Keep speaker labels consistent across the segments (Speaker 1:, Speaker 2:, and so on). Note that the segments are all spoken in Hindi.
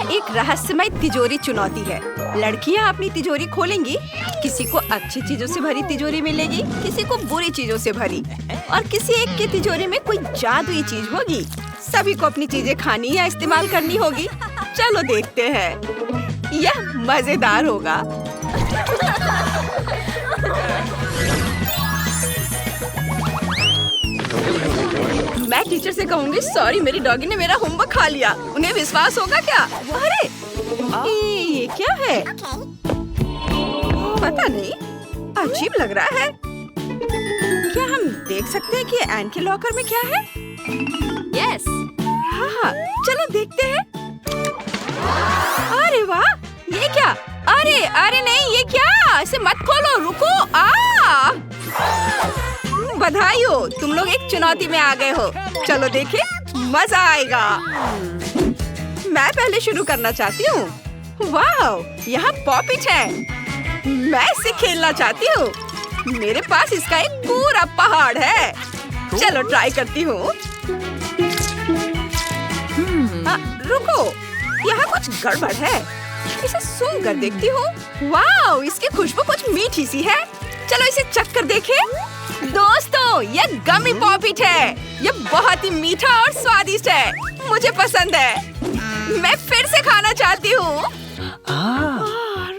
Speaker 1: एक रहस्यमय तिजोरी चुनौती है। लड़कियां अपनी तिजोरी खोलेंगी, किसी को अच्छी चीजों से भरी तिजोरी मिलेगी, किसी को बुरी चीजों से भरी, और किसी एक की तिजोरी में कोई जादुई चीज होगी। सभी को अपनी चीजें खानी या इस्तेमाल करनी होगी। चलो देखते हैं, यह मजेदार होगा। मैं टीचर से कहूंगी, सॉरी मेरी डॉगी ने मेरा होमवर्क खा लिया। उन्हें विश्वास होगा क्या? अरे ये क्या है? पता नहीं, अजीब लग रहा है। क्या हम देख सकते हैं कि एन के लॉकर में क्या है?
Speaker 2: यस।
Speaker 1: हाँ, चलो देखते हैं। अरे वाह, ये क्या? अरे नहीं, ये क्या? इसे मत खोलो, रुको। बधाई हो, तुम लोग एक चुनौती में आ गए हो। चलो देखें, मजा आएगा। मैं पहले शुरू करना चाहती हूँ। वाह, यहाँ पॉपिट है। मैं इससे खेलना चाहती हूँ। मेरे पास इसका एक पूरा पहाड़ है। चलो ट्राई करती हूँ। रुको, यहाँ कुछ गड़बड़ है। इसे सूंघ कर देखती हूँ। वाह, इसकी खुशबू कुछ मीठी सी है। चलो इसे चख कर देखें। दोस्तों, ये गमी पॉपिट है। ये बहुत ही मीठा और स्वादिष्ट है। मुझे पसंद है। मैं फिर से खाना चाहती हूँ।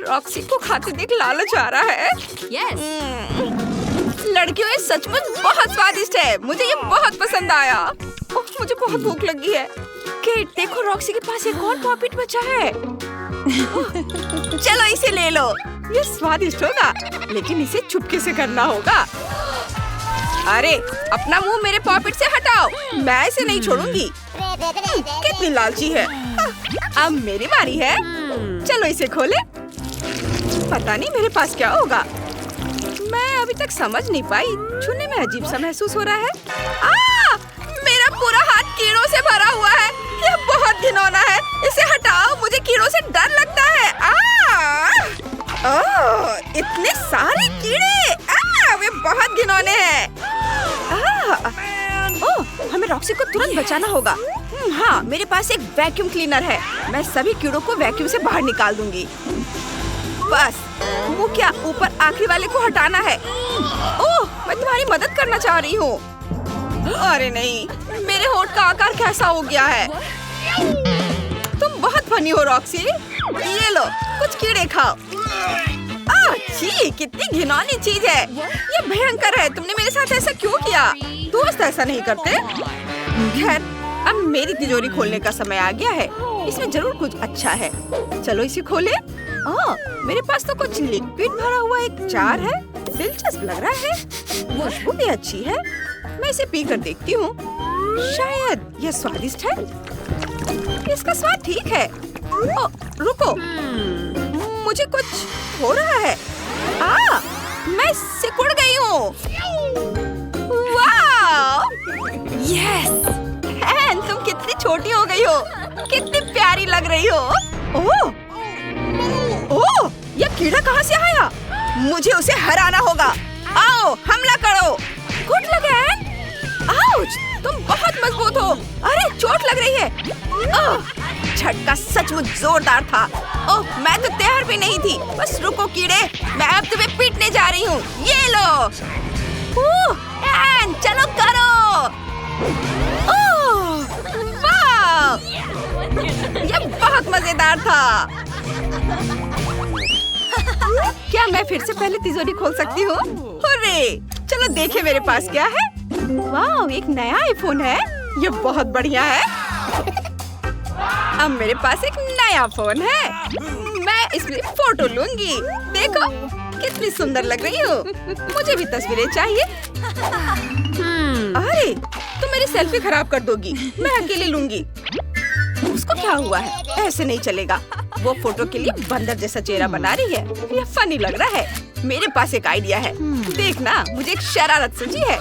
Speaker 1: रॉक्सी को खाते देख लालच आ रहा है।
Speaker 2: यस।
Speaker 1: लड़कियों, ये सचमुच बहुत स्वादिष्ट है। मुझे ये बहुत पसंद आया। मुझे बहुत भूख लगी है। केट, देखो रॉक्सी के पास एक और पॉपिट बचा है। चलो इसे ले लो। ये स्वादिष्ट होगा, लेकिन इसे चुपके से करना होगा। अरे, अपना मुंह मेरे पॉपिट से हटाओ। मैं इसे नहीं छोड़ूंगी। कितनी लालची है। अब मेरी बारी है। चलो इसे खोले। पता नहीं मेरे पास क्या होगा। मैं अभी तक समझ नहीं पाई। छूने में अजीब सा महसूस हो रहा है। मेरा पूरा हाथ कीड़ों से भरा हुआ है। यह बहुत घिनौना है। इसे हटाओ, मुझे कीड़ों से डर लगता है। इतने सारे कीड़े। वे बहुत घिनौने हैं। हमें रॉक्सी को तुरंत बचाना होगा। हाँ, मेरे पास एक वैक्यूम क्लीनर है। मैं सभी कीड़ों को वैक्यूम से बाहर निकाल दूंगी। बस, वो क्या, ऊपर आखिरी वाले को हटाना है। मैं तुम्हारी मदद करना चाह रही हूँ। अरे नहीं, मेरे होंठ का आकार कैसा हो गया है। तुम बहुत फनी हो रॉक्सी। ये लो, कुछ कीड़े खाओ। छी, कितनी घिनौनी चीज है। ये भयंकर है। तुमने मेरे साथ ऐसा क्यों किया? दोस्त ऐसा नहीं करते। खैर, अब मेरी तिजोरी खोलने का समय आ गया है। इसमें जरूर कुछ अच्छा है। चलो इसे खोले। मेरे पास तो कुछ लिक्विड भरा हुआ एक जार है। दिलचस्प लग रहा है। खुशबू भी अच्छी है। मैं इसे पी कर देखती हूँ। शायद यह स्वादिष्ट है। इसका स्वाद ठीक है। रुको, मुझे कुछ हो रहा है। मैं सिकुड़ गई हूँ। वाह!
Speaker 2: यस।
Speaker 1: एन, तुम कितनी छोटी हो गई हो। कितनी प्यारी लग रही हो। ओह, यह कीड़ा कहाँ से आया? मुझे उसे हराना होगा। आओ, हमला करो। Good luck N. आउच, तुम बहुत मजबूत हो। अरे, चोट लग रही है। झटका सचमुच जोरदार था। मैं तो तैयार भी नहीं थी। बस रुको कीड़े, मैं अब तुम्हें पीटने जा रही हूँ। ये लो। एन, चलो करो। वाह! ये बहुत मजेदार था। क्या मैं फिर से पहले तिजोरी खोल सकती हूँ? हुर्रे! चलो देखें मेरे पास क्या है। वाह, एक नया आईफोन है। ये बहुत बढ़िया है। अब मेरे पास एक नया फोन है। मैं इसमें फोटो लूंगी। देखो कितनी सुंदर लग रही हो। मुझे भी तस्वीरें चाहिए। अरे, तुम मेरी सेल्फी खराब कर दोगी। मैं अकेले लूंगी। उसको क्या हुआ है? ऐसे नहीं चलेगा। वो फोटो के लिए बंदर जैसा चेहरा बना रही है। ये फनी लग रहा है। मेरे पास एक आइडिया है। देखना, मुझे एक शरारत सूझी है।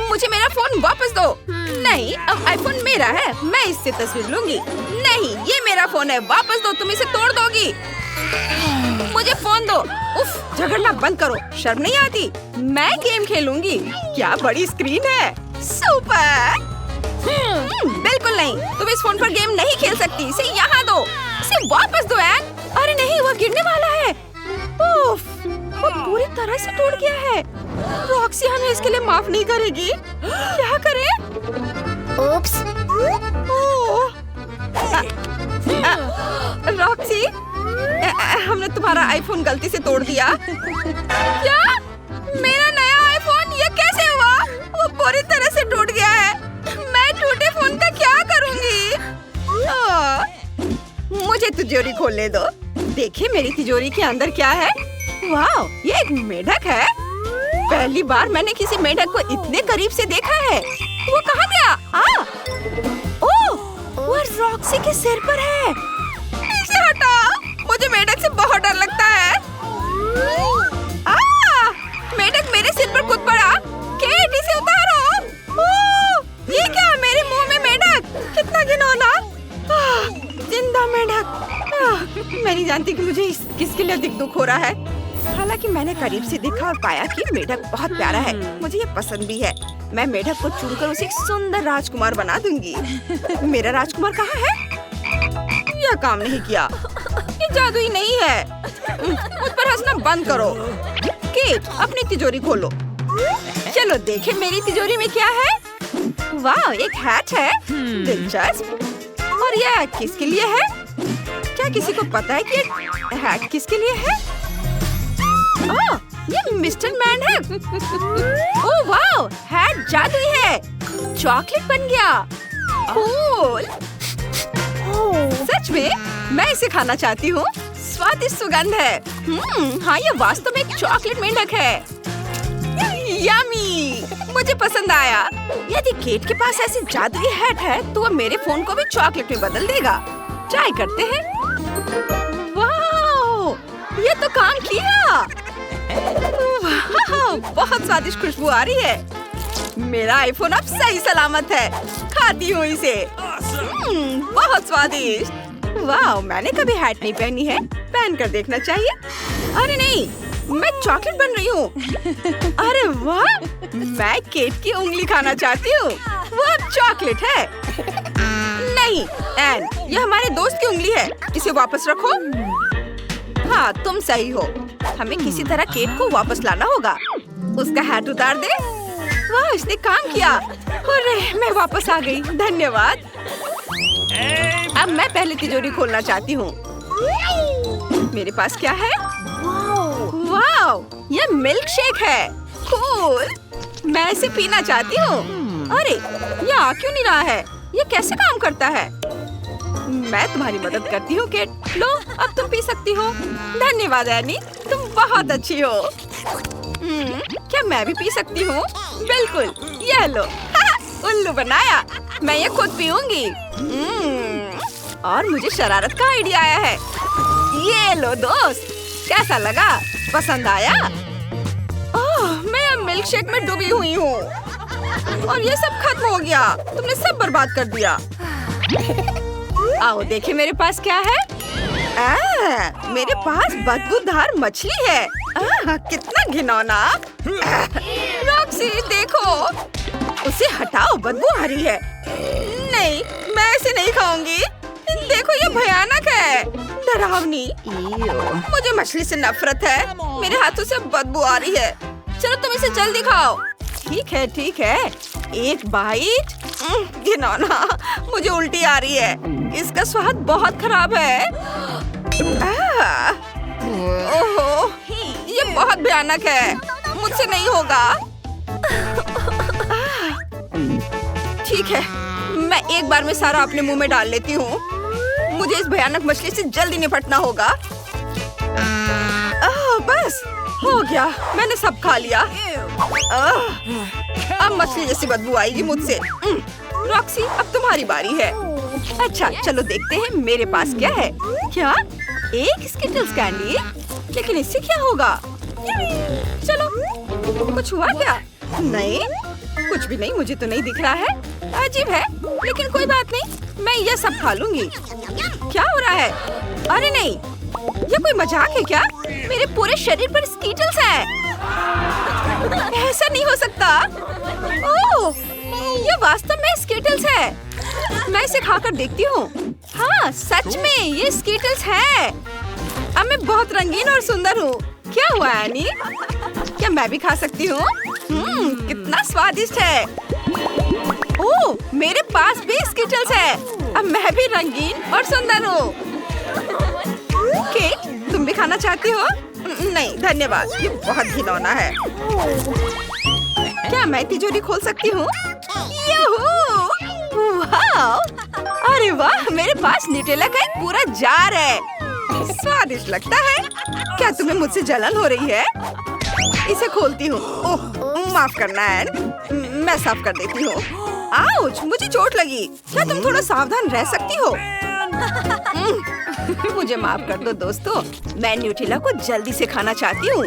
Speaker 1: मुझे मेरा फोन वापस दो। नहीं, अब आईफोन मेरा है। मैं इससे तस्वीर लूंगी। नहीं, ये मेरा फोन है। वापस दो, तुम इसे तोड़ दोगी। मुझे फोन दो। उफ, झगड़ना बंद करो। शर्म नहीं आती? मैं गेम खेलूंगी। क्या बड़ी स्क्रीन है। सुपर। बिल्कुल नहीं, तुम इस फोन पर गेम नहीं खेल सकती। इसे यहाँ तरह से टूट गया है। रॉक्सी हमें इसके लिए माफ नहीं करेगी। क्या करें?
Speaker 2: Oops.
Speaker 1: रॉक्सी, हमने तुम्हारा आईफोन गलती से तोड़ दिया। क्या? मेरा नया आईफोन? ये कैसे हुआ? वो पूरी तरह से टूट गया है। मैं टूटे फोन का क्या करूंगी? मुझे तिजोरी खोलने दो। देखिए मेरी तिजोरी के अंदर क्या है। वाह, ये एक मेढक है। पहली बार मैंने किसी मेढक को इतने करीब से देखा है। वो कहाँ गया? ओह, वो रॉक्सी के सिर पर है। इसे हटाओ, मुझे मेढक से बहुत डर लगता है। मेढक मेरे सिर पर कूद पड़ा। केट, इसे उतारो। ओह, ये क्या? मेरे मुंह में मेढक। कितना घिनौना। जिंदा मेढक। मैं नहीं जानती कि मुझे किसके लिए अधिक दुख हो रहा है। हालांकि मैंने करीब से देखा और पाया कि मेढक बहुत प्यारा है। मुझे ये पसंद भी है। मैं मेढक को चुनकर उसे एक सुंदर राजकुमार बना दूंगी। मेरा राजकुमार कहाँ है? यह काम नहीं किया। ये जादुई नहीं है। मुझ पर हंसना बंद करो। केट, अपनी तिजोरी खोलो। चलो देखें मेरी तिजोरी में क्या है। वाह, एक हैट है। दिलचस्प। और यह किसके लिए है? क्या किसी को पता है कि हैट किसके लिए है? ये मिस्टर मैन है। ओह वाह, हैट जादुई है। चॉकलेट बन गया। कूल। सच में मैं इसे खाना चाहती हूँ। स्वादिष्ट सुगंध है। हाँ, ये वास्तव में एक चॉकलेट मेंढक है। यम्मी, मुझे पसंद आया। यदि केट के पास ऐसी जादुई हैट है तो वो मेरे फोन को भी चॉकलेट में बदल देगा। ट्राई करते हैं। वाह, ये तो काम किया। बहुत स्वादिष्ट खुशबू आ रही है। मेरा आईफोन अब सही सलामत है। खाती हूँ इसे। बहुत स्वादिष्ट। वाह, मैंने कभी हैट नहीं पहनी है। पहन कर देखना चाहिए। अरे नहीं, मैं चॉकलेट बन रही हूँ। अरे वाह, मैं केट की उंगली खाना चाहती हूँ। वो अब चॉकलेट है। नहीं एन, ये हमारे दोस्त की उंगली है। इसे वापस रखो। हाँ, तुम सही हो। हमें किसी तरह केट को वापस लाना होगा। उसका हैट उतार दे। वाह, इसने काम किया। अरे, मैं वापस आ गई। धन्यवाद। अब मैं पहले तिजोरी खोलना चाहती हूँ। मेरे पास क्या है? वाह, ये मिल्क शेक है। कूल। मैं इसे पीना चाहती हूँ। अरे, ये आ क्यों नहीं रहा है? ये कैसे काम करता है? मैं तुम्हारी मदद करती हूँ केट। लो, अब तुम पी सकती हो। धन्यवाद एनी, तुम बहुत अच्छी हो। क्या मैं भी पी सकती हूँ? बिल्कुल, यह लो। उल्लू बनाया। मैं ये खुद पीऊंगी। और मुझे शरारत का आइडिया आया है। ये लो दोस्त, कैसा लगा? पसंद आया? ओह, मैं अब मिल्क शेक में डूबी हुई हूँ। और ये सब खत्म हो गया। तुमने सब बर्बाद कर दिया। आओ देखें मेरे पास क्या है। मेरे पास बदबूदार मछली है। कितना घिनौना। रॉक्सी, देखो। उसे हटाओ, बदबू आ रही है। नहीं, मैं इसे नहीं खाऊंगी। देखो, ये भयानक है। डरावनी। मुझे मछली से नफरत है। मेरे हाथों से बदबू आ रही है। चलो तुम इसे जल्दी खाओ। ठीक है, ठीक है। एक बाइट। घिनौना, मुझे उल्टी आ रही है। इसका स्वाद बहुत खराब है। ओहो, ये बहुत भयानक है। मुझसे नहीं होगा। ठीक है, मैं एक बार में सारा अपने मुंह में डाल लेती हूँ। मुझे इस भयानक मछली से जल्दी निपटना होगा। बस हो गया, मैंने सब खा लिया। अब मछली जैसी बदबू आएगी मुझसे। रॉक्सी, अब तुम्हारी बारी है। अच्छा, चलो देखते हैं मेरे पास क्या है। क्या? एक स्किटल्स कैंडी? लेकिन इससे क्या होगा? चलो, कुछ हुआ क्या? नहीं, कुछ भी नहीं। मुझे तो नहीं दिख रहा है। अजीब है, लेकिन कोई बात नहीं। मैं ये सब खा लूंगी। क्या हो रहा है? अरे नहीं, ये कोई मजाक है क्या? मेरे पूरे शरीर पर स्कीटल्स हैं। ऐसा नहीं हो सकता। ओह, ये वास्तव में स्कीटल्स है। मैं इसे खाकर देखती हूँ। हाँ, सच में ये स्कीटल्स है। अब मैं बहुत रंगीन और सुंदर हूँ। क्या हुआ एनी? क्या मैं भी खा सकती हूँ? कितना स्वादिष्ट है। ओह, मेरे पास भी स्किटल्स है। अब मैं भी रंगीन और सुंदर हूँ। केट, तुम भी खाना चाहती हो? नहीं धन्यवाद, ये बहुत घिनौना है। क्या मैं तिजोरी खोल सकती हूँ? वाह! अरे वाह, मेरे पास न्यूटेला का एक पूरा जार है। स्वादिष्ट लगता है। क्या तुम्हें मुझसे जलन हो रही है? इसे खोलती हूँ। ओह, माफ करना एन, मैं साफ कर देती हूँ। आउच, मुझे चोट लगी। क्या तुम थोड़ा सावधान रह सकती हो? मुझे माफ कर दो दोस्तों, मैं न्यूटेला को जल्दी से खाना चाहती हूँ।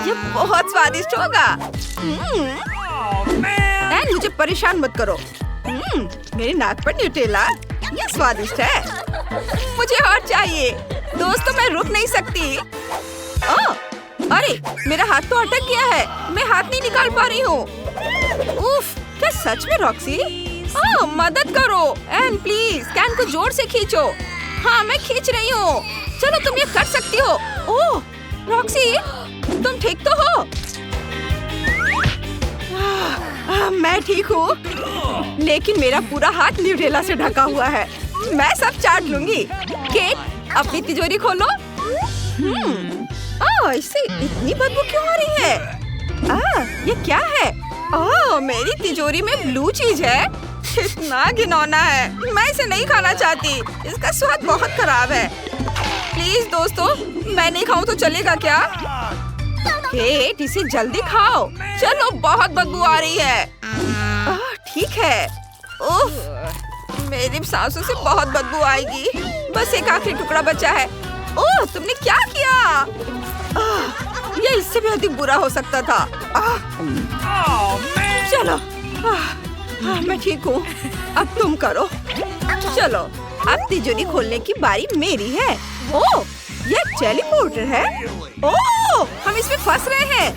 Speaker 1: ये बहुत स्वादिष्ट होगा। एन, मुझे परेशान मत करो। मेरी नाक पर न्यूटेला, ये स्वादिष्ट है। मुझे और चाहिए। दोस्तों, मैं रुक नहीं सकती। अरे, मेरा हाथ तो अटक गया है। मैं हाथ नहीं निकाल पा रही हूँ। उफ, क्या सच में रॉक्सी? मदद करो एन, प्लीज कैन को जोर से खींचो। हाँ, मैं खींच रही हूँ। चलो, तुम ये कर सकती हो। ओह, रॉक्सी, तुम ठीक तो हो? मैं ठीक हूँ, लेकिन मेरा पूरा हाथ न्यूटेला से ढका हुआ है। मैं सब चाट लूंगी। केट, अपनी तिजोरी खोलो। इससे इतनी बदबू क्यों आ रही है? ये क्या है? मेरी तिजोरी में ब्लू चीज है। इतना घिनौना है। मैं इसे नहीं खाना चाहती। इसका स्वाद बहुत खराब है। प्लीज दोस्तों, मैं नहीं खाऊं तो चलेगा क्या? केट, इसे जल्दी खाओ। चलो, बहुत बदबू आ रही है। ठीक है। उफ, मेरी सांसों से बहुत बदबू आएगी। बस एक आखिरी टुकड़ा बचा है। ओह, तुमने क्या किया? ये इससे भी अधिक बुरा हो सकता था। चलो, मैं ठीक हूँ। अब तुम करो। चलो, अब तिजोरी खोलने की बारी मेरी है। ओह, ये टेलीपोर्टर है। ओह, हम इसमें फंस रहे हैं।